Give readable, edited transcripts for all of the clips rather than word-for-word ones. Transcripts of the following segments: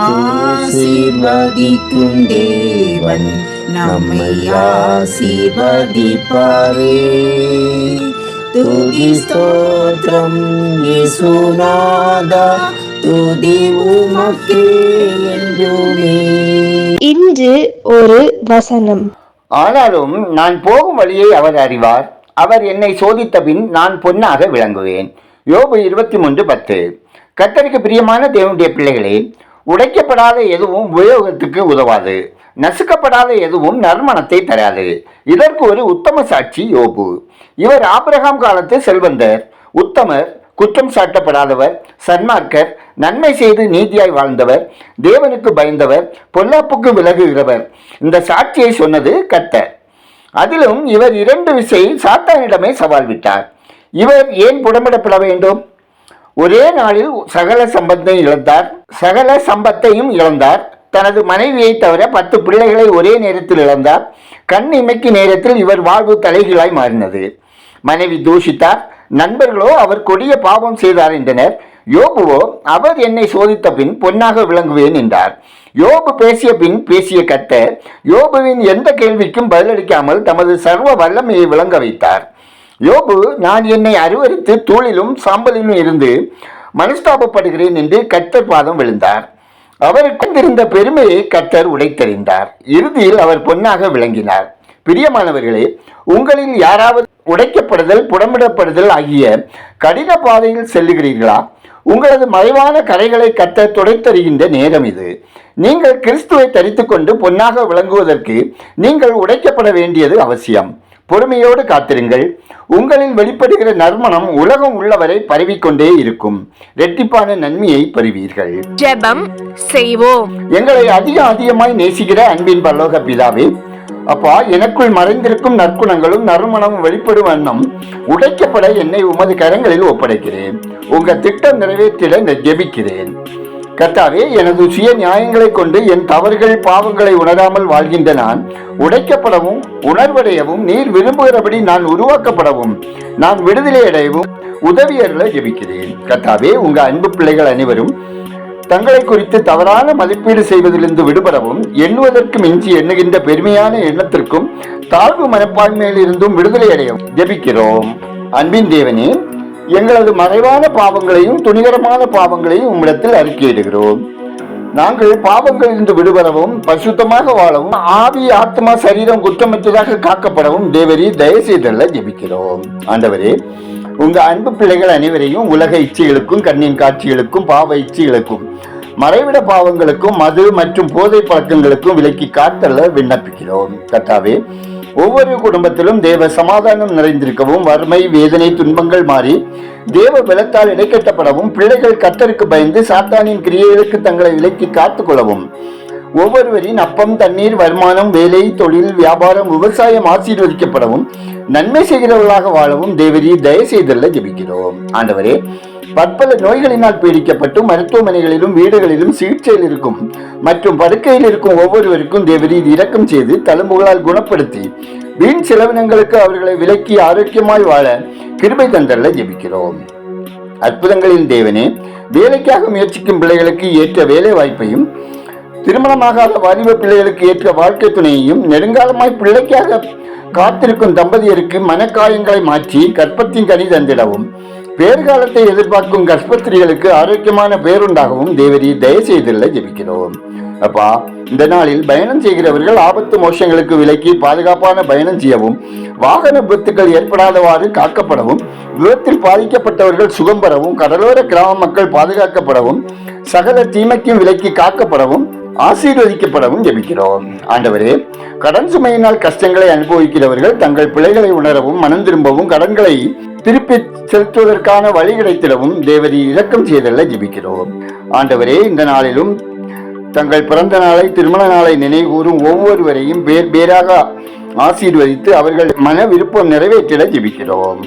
ஆசீர்வதிக்கும் தேவன் நம்மை ஆசீர்வதிப்பாரே. துதி ஸ்தோத்திரம் இயேசுநாதா, துதி உமக்கே என்றுமே. இன்று ஒரு வசனம். ஆனாலும் நான் போகும் வழியை அவர் அறிவார், அவர் என்னை சோதித்த பின் நான் பொன்னாக விளங்குவேன். யோபு 23:10. கர்த்தருக்கு பிரியமான தேவனுடைய பிள்ளைகளே, உடைக்கப்படாத எதுவும் உபயோகத்துக்கு உதவாது, நசுக்கப்படாத எதுவும் நறுமணத்தை தராது. இதற்கு ஒரு உத்தம சாட்சி யோபு. இவர் ஆபிரகாம் காலத்து செல்வந்தர், உத்தமர், குற்றம் சாட்டப்படாதவர், சன்மார்க்கர், நன்மை செய்து நீதியாய் வாழ்ந்தவர், தேவனுக்கு பயந்தவர், பொல்லாப்புக்கு விலகுகிறவர். இந்த சாட்சியை சொன்னது கர்த்தர். அதிலும் இவர் 2 விசை சாத்தானிடமே சவால் விட்டார். இவர் ஏன் புடமிடப்பட வேண்டும்? ஒரே நாளில் சகல சம்பத்தையும் இழந்தார். தனது மனைவியை தவிர 10 பிள்ளைகளை ஒரே நேரத்தில் இழந்தார். கண் இமைக்கு நேரத்தில் இவர் வாழ்வு தலைகீழாய் மாறினது. மனைவி தூஷித்தார், நண்பர்களோ அவர் கொடிய பாவம் செய்தார் என்றனர். யோபுவோ அவர் என்னை சோதித்த பின் பொன்னாக விளங்குவேன் என்றார். யோபு பேசிய பின் பேசிய கர்த்தர் யோபுவின் எந்த கேள்விக்கும் பதிலளிக்காமல் தமது சர்வ வல்லமையை விளங்க வைத்தார். யோபு, நான் என்னை அருவருத்து தூளிலும் சாம்பலிலும் இருந்து மனஸ்தாபப்படுகிறேன் என்று கர்த்தர் பாதம் விழுந்தார். அவருக்கு இருந்த பெருமையை கர்த்தர் உடைத்தெறிந்தார். இறுதியில் அவர் பொன்னாக விளங்கினார். பிரியமானவர்களே, உங்களில் யாராவது உடைக்கப்படுதல், புடமிடப்படுதல் ஆகிய கடின பாதையில் செல்லுகிறீர்களா? உங்களது மறைவான கரைகளை கர்த்தர் துடைத்தறிகின்ற நேரம் இது. நீங்கள் கிறிஸ்துவை தரித்து கொண்டு பொன்னாக விளங்குவதற்கு நீங்கள் உடைக்கப்பட வேண்டியது அவசியம். பொறுமையோடு காத்திருங்கள். உங்களில் வெளிப்படுகிற நறுமணம் உலகம் உள்ளவரை பரவிக்கொண்டே இருக்கும். இரட்டிப்பான நன்மையை பெறுவீர்கள். ஜெபம் செய்வோம். எங்களை அதிகமாய் நேசிக்கிற அன்பின் பரலோக பிதாவே, அப்பா, எனக்குள் மறைந்திருக்கும் நற்குணங்களும் நறுமணமும் வெளிப்படும் வண்ணம் உடைக்கப்பட என்னை உமது கரங்களில் ஒப்படைக்கிறேன். உங்க திட்டம் நிறைவேற்றிட ஜெபிக்கிறேன். கர்த்தாவே, எனது சுய நியாயங்களை கொண்டு என் தவறுகள் பாவங்களை உணராமல் வாழ்கின்ற நான் உடைக்கப்படவும் உணர்வடையவும் நீர் விரும்புகிறபடி நான் உருவாக்கப்படவும் நான் விடுதலை அடையவும் உதவியர்களை ஜெபிக்கிறேன். கர்த்தாவே, உங்க அன்பு பிள்ளைகள் அனைவரும் தங்களை குறித்து தவறான மதிப்பீடு செய்வதிலிருந்து விடுபடவும் எண்ணுவதற்கு மிஞ்சி எண்ணுகின்ற பெருமையான எண்ணத்திற்கும் தாழ்வு மனப்பான்மையில் இருந்தும் விடுதலை அடையவும் ஜெபிக்கிறோம். அன்பின் தேவனே, எங்களது மறைவான பாவங்களையும் துணிகரமான பாவங்களையும் உம்மிடத்தில் அறிக்கையிடுகிறோம். நாங்கள் பாவங்களிலிருந்து விடுபடவும் பரிசுத்தமாக வாழவும் ஆவி ஆத்மா சரீரம் குற்றமற்றதாக காக்கப்படவும் தேவரீ தயவு செய்தல்ல ஜெபிக்கிறோம். ஆண்டவரே, உங்க அன்பு பிள்ளைகள் அனைவரையும் உலக இச்சைகளுக்கும் கண்ணின் காட்சிகளுக்கும் பாவ இச்சைகளுக்கும் மறைவிட பாவங்களுக்கும் மது மற்றும் போதை பழக்கங்களுக்கும் விலக்கி காத்தல்ல விண்ணப்பிக்கிறோம். கர்த்தாவே, ஒவ்வொரு குடும்பத்திலும் தேவ சமாதானம் நிறைந்திருக்கவும், வறுமை வேதனை துன்பங்கள் மாறி தேவ பலத்தால் இடைக்கட்டப்படவும், பிள்ளைகள் கர்த்தருக்கு பயந்து சாத்தானின் கிரியைகளுக்கு தங்களை விலக்கி காத்துக் கொள்ளவும், ஒவ்வொருவரின் அப்பம் தண்ணீர் வருமானம் வேலை தொழில் வியாபாரம் விவசாயம் ஆசீர்வதிக்கப்படவும் நன்மை செய்கிறவர்களாக வாழவும் தேவரீ தயவு செய்தல்ல ஜெபிக்கிறோம். ஆண்டவரே, பற்பல நோய்களினால் பீடிக்கப்பட்டு மருத்துவமனைகளிலும் வீடுகளிலும் சிகிச்சையில் இருக்கும் மற்றும் படுக்கையில் இருக்கும் ஒவ்வொருவருக்கும் தேவரீர் இரக்கம் செய்து தழும்புகளால் குணப்படுத்தி வீண் செலவினங்களுக்கு அவர்களை விலக்கி ஆரோக்கியமாய் வாழ கிருபை தந்தல்ல ஜெபிக்கிறோம். அற்புதங்களின் தேவனே, வேலைக்காக முயற்சிக்கும் பிள்ளைகளுக்கு ஏற்ற வேலை வாய்ப்பையும், திருமணமாகாத வாலிப பிள்ளைகளுக்கு ஏற்ற வாழ்க்கை துணையையும், நெடுங்காலமாய் பிள்ளைக்காக காத்திருக்கும் தம்பதியருக்கு மனக்காயங்களை மாற்றி கற்பத்தின் கனி தந்திடவும், பேர்காலத்தை எதிர்பார்க்கும் கர்ப்பஸ்திரிகளுக்கு ஆரோக்கியமான பேருண்டாகவும் தேவரீ தயவு செய்தல்ல ஜெபிக்கிறோம். அப்பா, இந்த நாளில் பயணம் செய்கிறவர்கள் ஆபத்து மோஷங்களுக்கு விலக்கி பாதுகாப்பான பயணம் செய்யவும், வாகன விபத்துக்கள் ஏற்படாதவாறு காக்கப்படவும், விபத்தில் பாதிக்கப்பட்டவர்கள் சுகம் பெறவும், கடலோர கிராம மக்கள் பாதுகாக்கப்படவும், சகல தீமைக்கும் விலக்கி காக்கப்படவும் ஆசீர்வதிக்கப்படவும் ஜெபிக்கிறோம். ஆண்டவரே, கடன் சுமையினால் கஷ்டங்களை அனுபவிக்கிறவர்கள் தங்கள் பிள்ளைகளை உணரவும் மனம் திரும்பவும் கடன்களை திருப்பி செலுத்துவதற்கான வழி கிடைத்திடவும் தேவரீ இரக்கம் செய்தல்ல ஜெபிக்கிறோம். ஆண்டவரே, இந்த நாளிலும் தங்கள் பிறந்த நாளை திருமண நாளை நினைவுகூறும் ஒவ்வொருவரையும் பேராக ஆசீர்வதித்து அவர்கள் மன விருப்பம் நிறைவேற்றிட ஜெபிக்கிறோம்.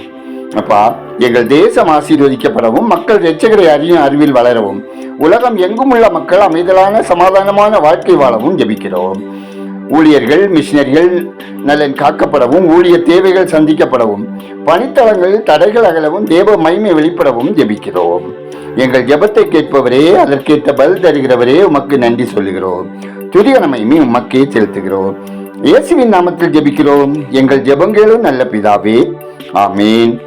அப்பா, எங்கள் தேசம் ஆசீர்வதிக்கப்படவும் மக்கள் இரட்சகரை அறியும் அறிவில் வளரவும் உலகம் எங்கும் உள்ள மக்கள் அமைதலான சமாதானமான வாழ்க்கை வாழவும் ஜெபிக்கிறோம். ஊழியர்கள் மிஷினரிகள் நலன் காக்கப்படவும், ஊழிய தேவைகள் சந்திக்கப்படவும், பணித்தளங்களில் தடைகள் அகலவும், தேவ மகிமை வெளிப்படவும் ஜெபிக்கிறோம். எங்கள் ஜெபத்தை கேட்பவரே, அதற்கேற்ற பதில் தருகிறவரே, உமக்கு நன்றி சொல்லுகிறோம். துதிகன மகிமை உமக்கே செலுத்துகிறோம். இயேசுவின் நாமத்தில் ஜெபிக்கிறோம் எங்கள் ஜெபங்களும் நல்ல பிதாவே, ஆமீன்.